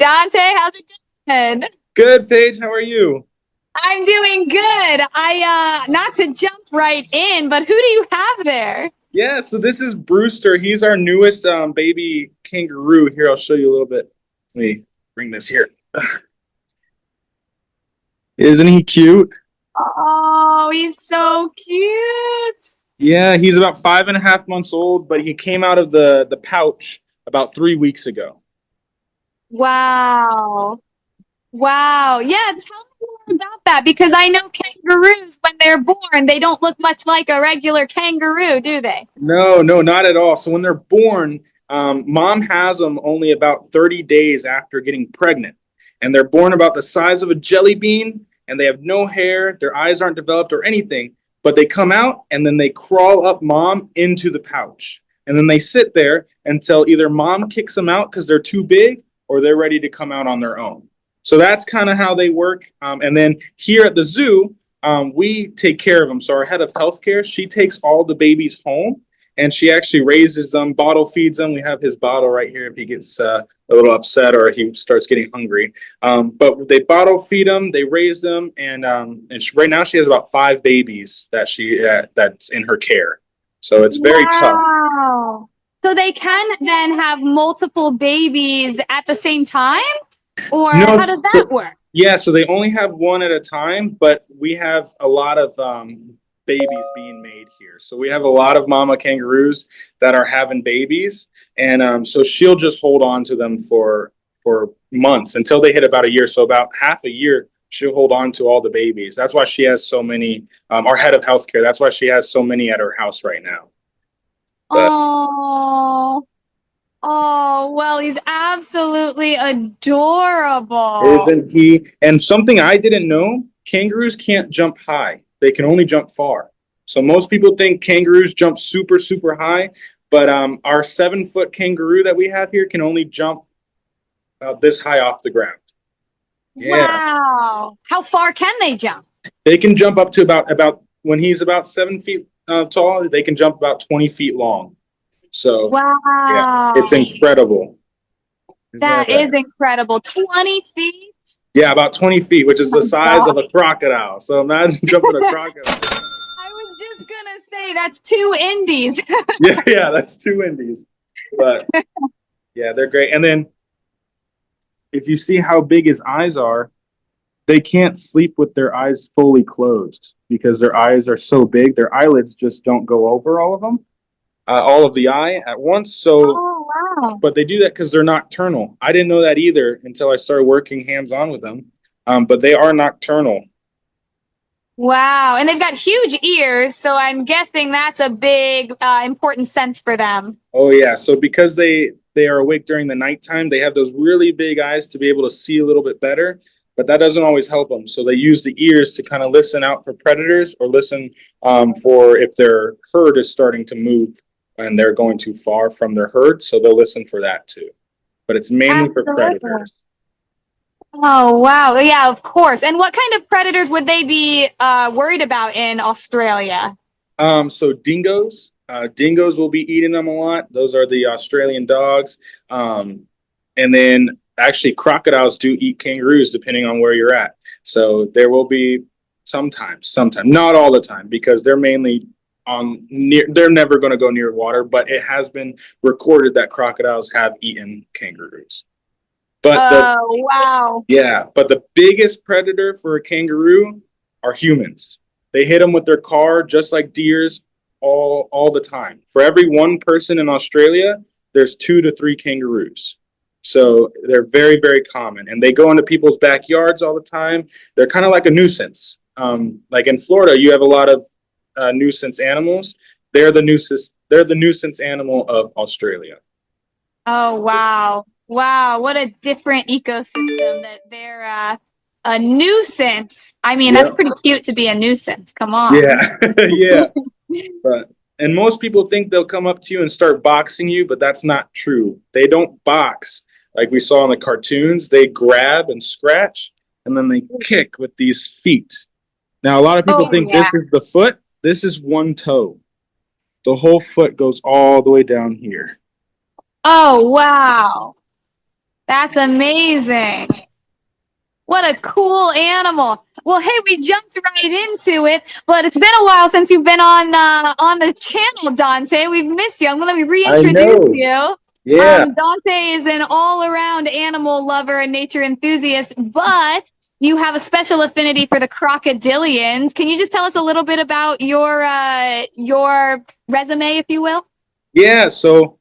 Dante, how's it going? Good, Paige. How are you? I'm doing good. I not to jump right in, but who do you have there? Yeah, so this is Brewster. He's our newest baby kangaroo. Here, I'll show you a little bit. Let me bring this here. Isn't he cute? Oh, he's so cute. Yeah, he's about 5.5 months old, but he came out of the pouch about 3 weeks ago. Wow. Wow. Yeah, tell me more about that because I know kangaroos, when they're born, they don't look much like a regular kangaroo, do they? No, no, not at all. So when they're born, mom has them only about 30 days after getting pregnant. And they're born about the size of a jelly bean, and they have no hair, their eyes aren't developed or anything, but they come out and then they crawl up mom into the pouch. And then they sit there until either mom kicks them out because they're too big or they're ready to come out on their own. So that's kind of how they work. And then here at the zoo, we take care of them. So our head of healthcare, she takes all the babies home and she actually raises them, bottle feeds them. We have his bottle right here if he gets a little upset or he starts getting hungry. But they bottle feed them, they raise them, and right now she has about 5 babies that's in her care. So it's very tough. Wow. So they can then have multiple babies at the same time? Or No, how does that work? Yeah, so they only have one at a time, but we have a lot of babies being made here. So we have a lot of mama kangaroos that are having babies, and so she'll just hold on to them for months until they hit about a year. So about half a year, she'll hold on to all the babies. That's why she has so many. Our head of healthcare. That's why she has so many at her house right now. But Oh, oh, well, he's absolutely adorable. isn't he? And something I didn't know, kangaroos can't jump high. They can only jump far. So most people think kangaroos jump super, super high, but our 7-foot kangaroo that we have here can only jump about this high off the ground. Yeah. Wow. How far can they jump? They can jump up to about when he's about 7 feet tall, they can jump about 20 feet long. So yeah, Wow. it's incredible. That is incredible. 20 feet? Yeah, about 20 feet, which is the Oh my size of God. a crocodile. So imagine jumping a crocodile. I was just gonna say that's 2 indies. Yeah, that's 2 indies. But yeah, they're great. And then if you see how big his eyes are, they can't sleep with their eyes fully closed because their eyes are so big. Their eyelids just don't go over all of them, all of the eye at once. So, Oh, wow. but they do that because they're nocturnal. I didn't know that either until I started working hands-on with them. But they are nocturnal. Wow. And they've got huge ears, so I'm guessing that's a big, important sense for them. Oh yeah. So because they are awake during the nighttime, they have those really big eyes to be able to see a little bit better. But that doesn't always help them. So they use the ears to kind of listen out for predators or listen for if their herd is starting to move and they're going too far from their herd. So they'll listen for that too. But it's mainly for Absolutely. predators. Oh, wow. Yeah, of course. And what kind of predators would they be worried about in Australia? So dingoes. Dingoes will be eating them a lot. Those are the Australian dogs. And then actually crocodiles do eat kangaroos depending on where you're at. So there will be sometimes, not all the time, because they're mainly on near, they're never going to go near water, but it has been recorded that crocodiles have eaten kangaroos. But Oh, wow. but the biggest predator for a kangaroo are humans. They hit them with their car just like deers all the time. For every one person in Australia, there's 2 to 3 kangaroos. So they're very, very common, and they go into people's backyards all the time. They're kind of like a nuisance. Like in Florida, you have a lot of nuisance animals. They're the nuisance. They're the nuisance animal of Australia. Oh, wow. Wow. What a different ecosystem that they're a nuisance. I mean, that's Yeah, pretty cute to be a nuisance. Come on. yeah, yeah. But and most people think they'll come up to you and start boxing you, but that's not true. They don't box like we saw in the cartoons. They grab and scratch, and then they kick with these feet. Now, a lot of people Oh, think yeah. this is the foot. This is one toe. The whole foot goes all the way down here. Oh, wow. That's amazing. What a cool animal. Well, hey, we jumped right into it, but it's been a while since you've been on the channel, Dante. We've missed you. I'm gonna let me I reintroduce know. you. Yeah. Dante is an all-around animal lover and nature enthusiast, but you have a special affinity for the crocodilians. Can you just tell us a little bit about your resume, if you will? Yeah. So,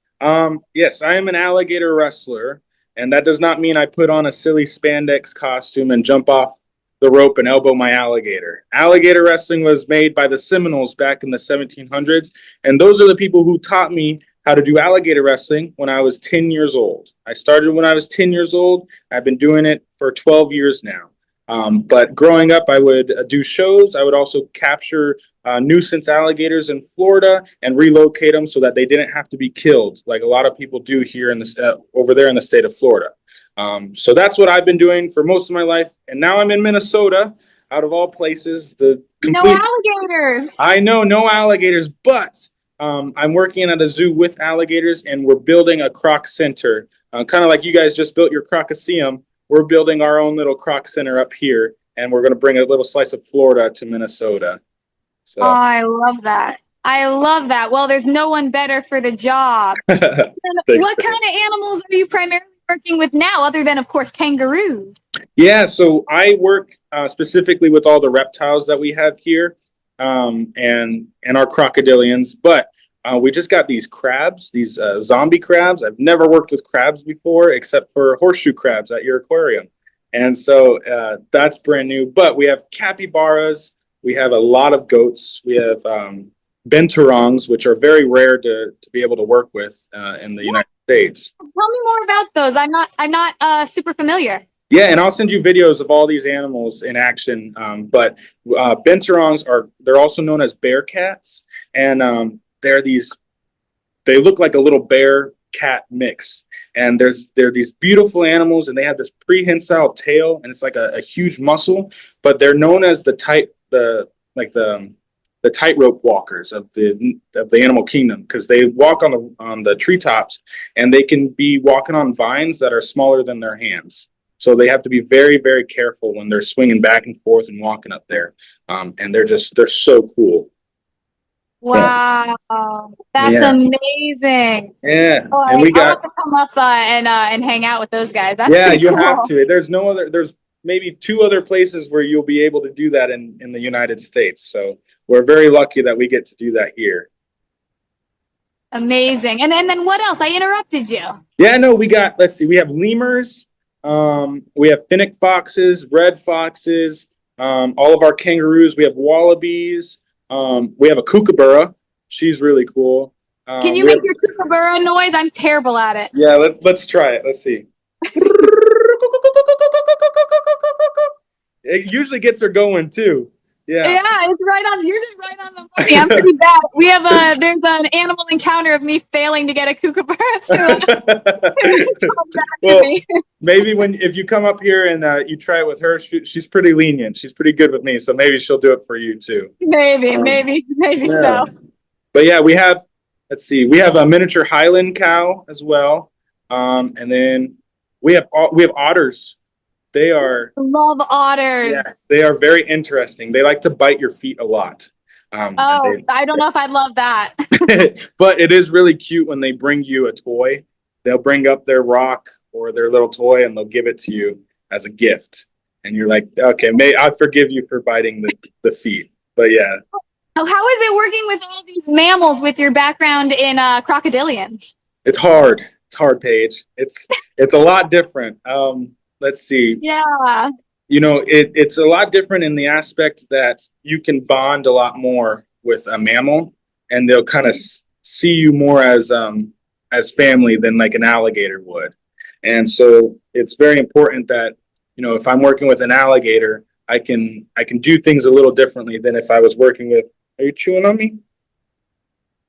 yes, I am an alligator wrestler, and that does not mean I put on a silly spandex costume and jump off the rope and elbow my alligator. Alligator wrestling was made by the Seminoles back in the 1700s, and those are the people who taught me how to do alligator wrestling when I was 10 years old. I started when I was 10 years old. I've been doing it for 12 years now. But growing up, I would do shows. I would also capture nuisance alligators in Florida and relocate them so that they didn't have to be killed, like a lot of people do here in this over there in the state of Florida. So that's what I've been doing for most of my life, and now I'm in Minnesota, out of all places. The No complete alligators. I know no alligators, but I'm working at a zoo with alligators, and we're building a croc center, kind of like you guys just built your crocoseum. We're building our own little croc center up here, and we're going to bring a little slice of Florida to Minnesota. Oh, So, I love that. I love that. Well, there's no one better for the job. thanks. What kind of animals are you primarily working with now, other than, of course, kangaroos? Yeah, so I work specifically with all the reptiles that we have here, and our crocodilians. But we just got these crabs, these zombie crabs. I've never worked with crabs before, except for horseshoe crabs at your aquarium, and so that's brand new. But we have capybaras. We have a lot of goats. We have benturongs, which are very rare to be able to work with in the United States. Tell me more about those. I'm not super familiar. Yeah, and I'll send you videos of all these animals in action. But benturongs they're also known as bear cats, and they look like a little bear cat mix. And they're these beautiful animals, and they have this prehensile tail, and it's like a huge muscle. But they're known as the tightrope walkers of the animal kingdom, because they walk on the treetops, and they can be walking on vines that are smaller than their hands. So they have to be very, very careful when they're swinging back and forth and walking up there. And they're so cool. Wow, that's Yeah. amazing. Yeah. Oh, And we I'll have got, to come up and hang out with those guys. That's yeah, pretty you have cool. to. There's maybe two other places where you'll be able to do that in the United States. So we're very lucky that we get to do that here. Amazing. And then what else? I interrupted you. Yeah, no, let's see, we have lemurs, we have fennec foxes, red foxes, all of our kangaroos, we have wallabies, we have a kookaburra. She's really cool. Can you make your kookaburra noise? I'm terrible at it. Yeah, let's try it. Let's see. It usually gets her going too. Yeah. Yeah, it's right on. Yours is right on the money. I'm pretty bad. There's an animal encounter of me failing to get a kookaburra to come back Well, to me. maybe if you come up here and you try it with her, she's pretty lenient. She's pretty good with me, so maybe she'll do it for you too. Maybe Yeah. so. But yeah, let's see, we have a miniature Highland cow as well, and then we have otters. They are Love otters. Yes, they are very interesting. They like to bite your feet a lot. Oh, I don't know if I'd love that. But it is really cute when they bring you a toy. They'll bring up their rock or their little toy, and they'll give it to you as a gift. And you're like, okay, I forgive you for biting the feet. But yeah. Oh, how is it working with all these mammals with your background in crocodilians? It's hard. It's hard, Paige. It's a lot different. Let's see. Yeah. It's a lot different in the aspect that you can bond a lot more with a mammal, and they'll kind of see you more as family than like an alligator would. And so it's very important that, if I'm working with an alligator, I can do things a little differently than if I was working with, are you chewing on me?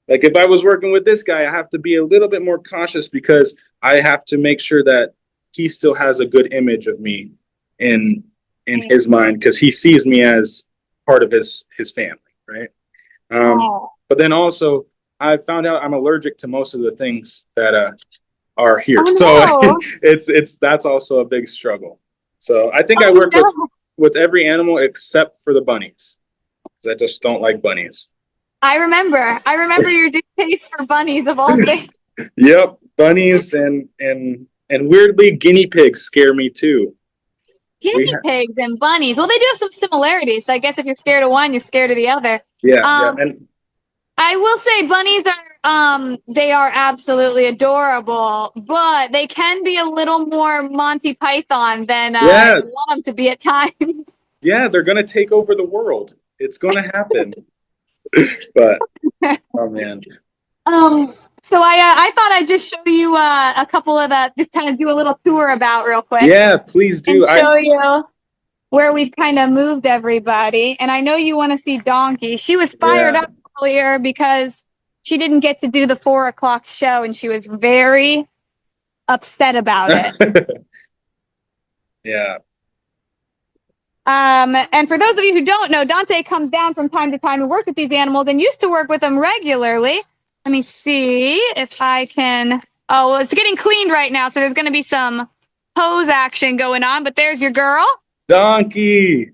Like if I was working with this guy, I have to be a little bit more cautious, because I have to make sure that he still has a good image of me in his mind, because he sees me as part of his family, right? But then also, I found out I'm allergic to most of the things that are here. Oh So no. it's that's also a big struggle. So I think I Oh work no. with every animal except for the bunnies, because I just don't like bunnies. I remember. I remember your distaste for bunnies of all things. Yep, bunnies and weirdly guinea pigs scare me too. We Guinea have pigs and bunnies. Well, they do have some similarities. So I guess if you're scared of one, you're scared of the other. yeah, Um, and I will say bunnies are they are absolutely adorable, but they can be a little more Monty Python than yeah, you want them to be at times. yeah, they're gonna take over the world. It's gonna happen. But oh man, Um, so I thought I'd just show you a couple of the just kind of do a little tour about real quick yeah, please and do. I show you where we've kind of moved everybody. And I know you want to see Donkey. She was fired yeah. up earlier because she didn't get to do the 4 o'clock show, and she was very upset about it. Yeah. And for those of you who don't know, Dante comes down from time to time and works with these animals and used to work with them regularly. Let me see if I can. Oh, well, it's getting cleaned right now, so there's going to be some pose action going on. But there's your girl. Donkey.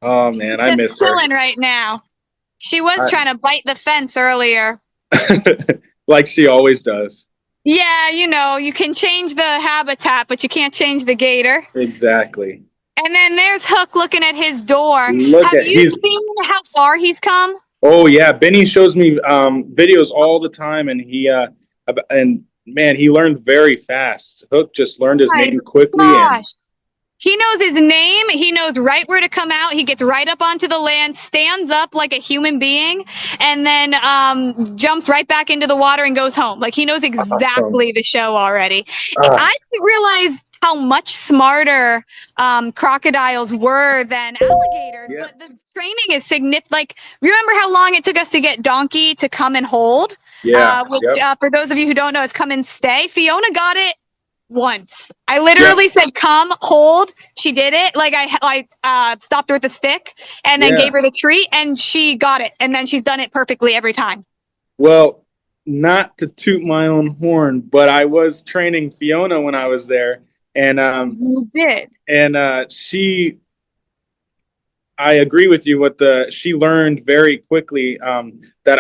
Oh man, I Just miss her. chilling right now. She was I, trying to bite the fence earlier. like she always does. Yeah, you know, you can change the habitat, but you can't change the gator. Exactly. And then there's Hook looking at his door. Look Have at you he's seen how far he's come? oh yeah, Benny shows me videos all the time and and man, he learned very fast. Hook just learned his My name quickly and gosh. He knows his name. He knows right where to come out. He gets right up onto the land, stands up like a human being, and then jumps right back into the water and goes home. Like he knows awesome. exactly the show already. Ah, I didn't realize how much smarter crocodiles were than alligators, yeah. but the training is significant. Like, remember how long it took us to get Donkey to come and hold? Yeah. Which, Yep. for those of you who don't know, is come and stay. Fiona got it once. I Yep. literally said, "Come, hold." She did it. Like I stopped her with the stick and then Yeah. gave her the treat, and she got it. And then she's done it perfectly every time. Well, not to toot my own horn, but I was training Fiona when I was there, and You did. she I agree with you with she learned very quickly that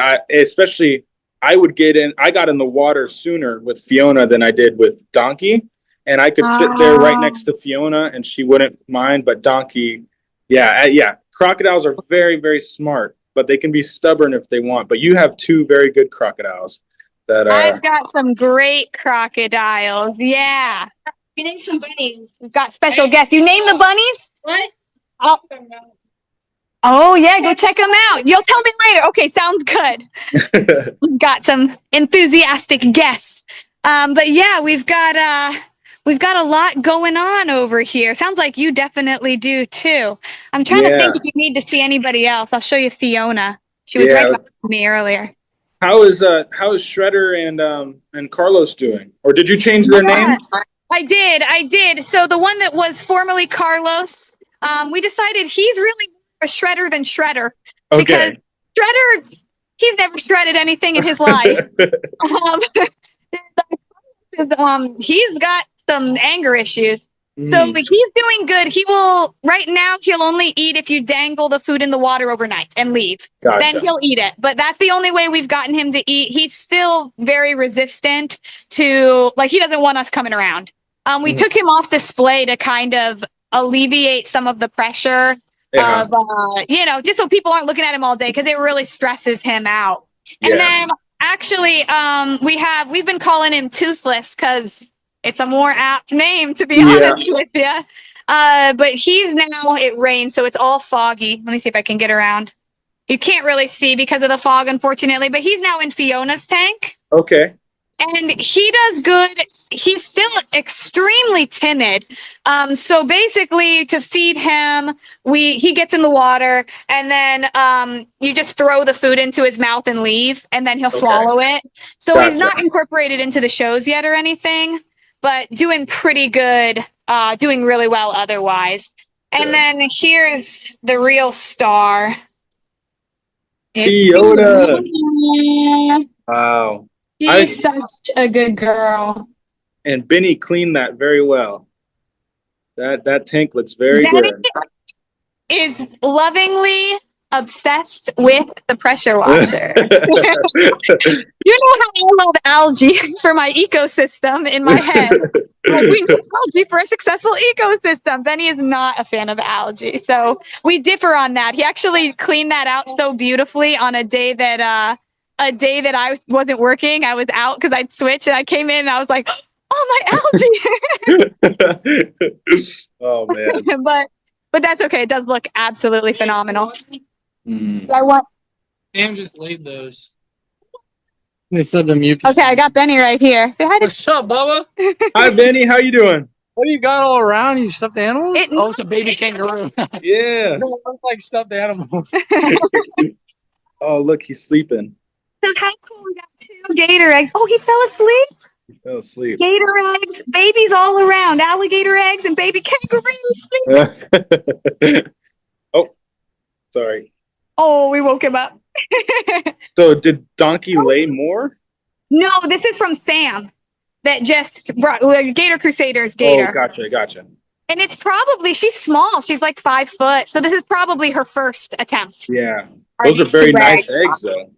I would get in I got in the water sooner with Fiona than I did with Donkey, and I could sit there right next to Fiona and she wouldn't mind, but Donkey yeah, crocodiles are very very smart, but they can be stubborn if they want. But you have two very good crocodiles that I've got some great crocodiles. Yeah. You name some bunnies. We've got special guests. You name the bunnies? What? Oh, oh yeah, go check them out. You'll tell me later. Okay, sounds good. We've got some enthusiastic guests. But yeah, we've got a lot going on over here. Sounds like you definitely do too. I'm trying to yeah. think if you need to see anybody else. I'll show you Fiona. She was right Yeah. behind me earlier. How is Shredder and Carlos doing? Or did you change their name? I did. So the one that was formerly Carlos, we decided he's really a shredder than Shredder because Okay. Shredder, he's never shredded anything in his life. He's got some anger issues. So Mm, he's doing good. He will right now. He'll only eat if you dangle the food in the water overnight and leave. Then gotcha. he'll eat it. But that's the only way we've gotten him to eat. He's still very resistant to like he doesn't want us coming around. We took him off display to kind of alleviate some of the pressure Yeah. of just so people aren't looking at him all day because it really stresses him out. And Yeah. then actually we've been calling him Toothless because it's a more apt name, to be Yeah. honest with you. But he's now, it rains, so it's all foggy. Let me see if I can get around. You can't really see because of the fog, unfortunately, but he's now in Fiona's tank. Okay. And he does good. He's still extremely timid. So basically, to feed him, he gets in the water, and then you just throw the food into his mouth and leave, and then he'll swallow it. So he's not incorporated into the shows yet or anything, but doing pretty good, doing really well otherwise. And then here's the real star. It's Fiona. Fiona. Wow. She's such a good girl. And Benny cleaned that very well. That tank looks very Benny good. is lovingly obsessed with the pressure washer. You know how I love algae for my ecosystem in my head. Like, we need algae for a successful ecosystem. Benny is not a fan of algae. So we differ on that. He actually cleaned that out so beautifully on a day that wasn't working. I was out because I'd switched and I came in and I was like, oh, my algae. Oh man. But that's okay. It does look absolutely phenomenal. Mm. I want Sam just laid those. They said the mute. Okay, I got Benny right here. Say hi to What's up, Bubba? Hi Benny, how you doing? What do you got all around you? Stuffed animals? It- Oh, it's a baby kangaroo. Yes. Don't look like stuffed animals. Oh, look, he's sleeping. So how cool, we got 2 gator eggs. Oh, he fell asleep. He fell asleep. Gator eggs, babies all around, alligator eggs and baby kangaroos. Oh, sorry. Oh, we woke him up. So did Donkey lay more? No, this is from Sam that just brought Gator Crusaders gator. Oh, gotcha. And it's probably, she's small. She's like 5 foot. So this is probably her first attempt. Yeah. Those are these very 2 nice eggs though.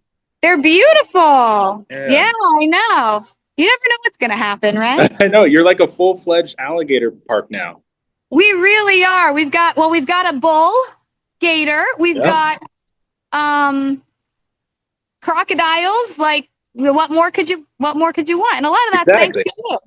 They're beautiful. Yeah. Yeah, I know. You never know what's going to happen, right? I know, you're like a full-fledged alligator park now. We really are. We've got a bull gator. We've got crocodiles. Like, what more could you want? And a lot of that's thanks Exactly. to you.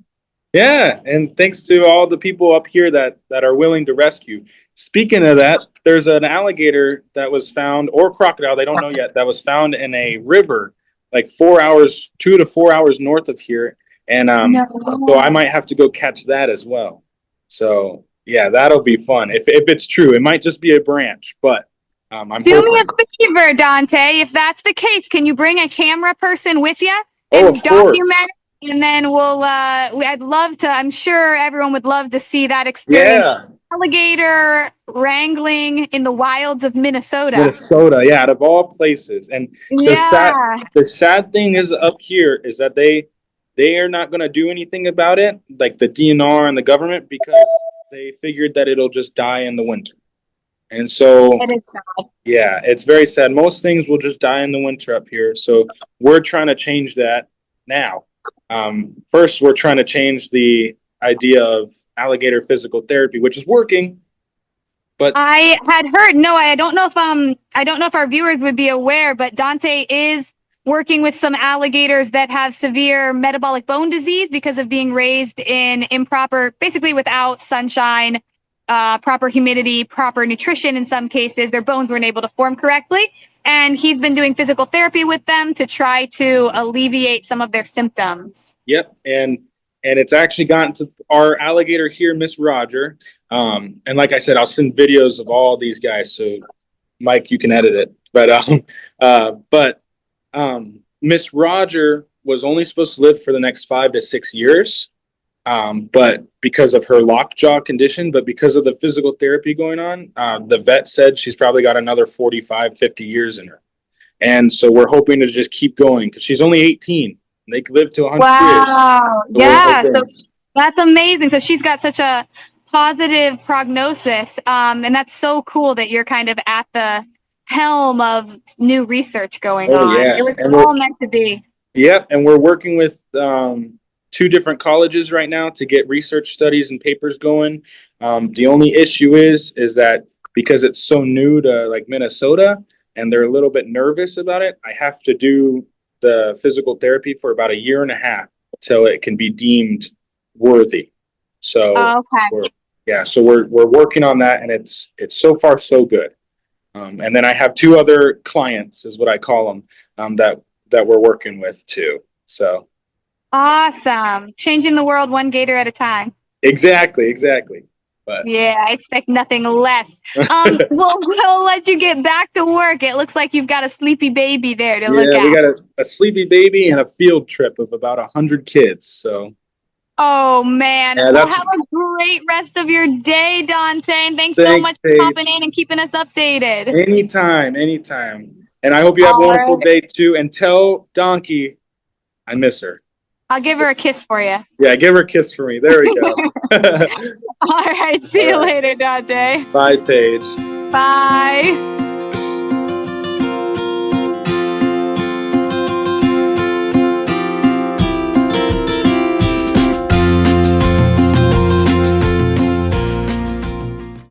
Yeah, and thanks to all the people up here that are willing to rescue. Speaking of that, there's an alligator that was found, or crocodile, they don't know yet, that was found in a river like 2 to 4 hours north of here. And so I might have to go catch that as well. So yeah, that'll be fun. If it's true, it might just be a branch, but I'm Do hoping. me a favor, Dante. If that's the case, can you bring a camera person with you Oh, and of course. document it? And then I'd love to, I'm sure everyone would love to see that experience. Yeah. Alligator wrangling in the wilds of Minnesota. Minnesota, yeah, out of all places. And Yeah. the sad thing is up here is that they are not going to do anything about it, like the DNR and the government, because they figured that it'll just die in the winter. And so, It is sad. yeah, it's very sad. Most things will just die in the winter up here. So we're trying to change that now. First, we're trying to change the idea of alligator physical therapy, which is working. But I had heard, no, I don't know if our viewers would be aware, but Dante is working with some alligators that have severe metabolic bone disease because of being raised in basically without sunshine, proper humidity, proper nutrition. In some cases, their bones weren't able to form correctly. And he's been doing physical therapy with them to try to alleviate some of their symptoms. Yep. And it's actually gotten to our alligator here, Miss Roger. And like I said, I'll send videos of all these guys. So Mike, you can edit it. But Miss Roger was only supposed to live for the next 5 to 6 years. But because of her lockjaw condition, but because of the physical therapy going on, the vet said she's probably got another 45, 50 years in her. And so we're hoping to just keep going because she's only 18. They could live to 100 years. Wow. So Yeah. So that's amazing. So she's got such a positive prognosis. And that's so cool that you're kind of at the helm of new research going on. Yeah. It was And all meant to be. Yep. And we're working with 2 different colleges right now to get research studies and papers going. The only issue is that because it's so new to like Minnesota and they're a little bit nervous about it, I have to do the physical therapy for about 1.5 years till it can be deemed worthy. So so we're working on that, and it's so far so good. And then I have 2 other clients, is what I call them, that we're working with too. So Awesome. Changing the world one gator at a time. exactly. But yeah, I expect nothing less. Well, we'll let you get back to work. It looks like you've got a sleepy baby there to look at. we got a sleepy baby and a field trip of about 100 kids. So oh man. Yeah, well, have a great rest of your day, Dante. And thanks so Thanks, much Paige. for popping in and keeping us updated. Anytime. And I hope you have a wonderful day too. And tell Donkey I miss her. I'll give her a kiss for you. Yeah, give her a kiss for me. There we go. All right. See you All right. later, Dante. Bye, Paige. Bye.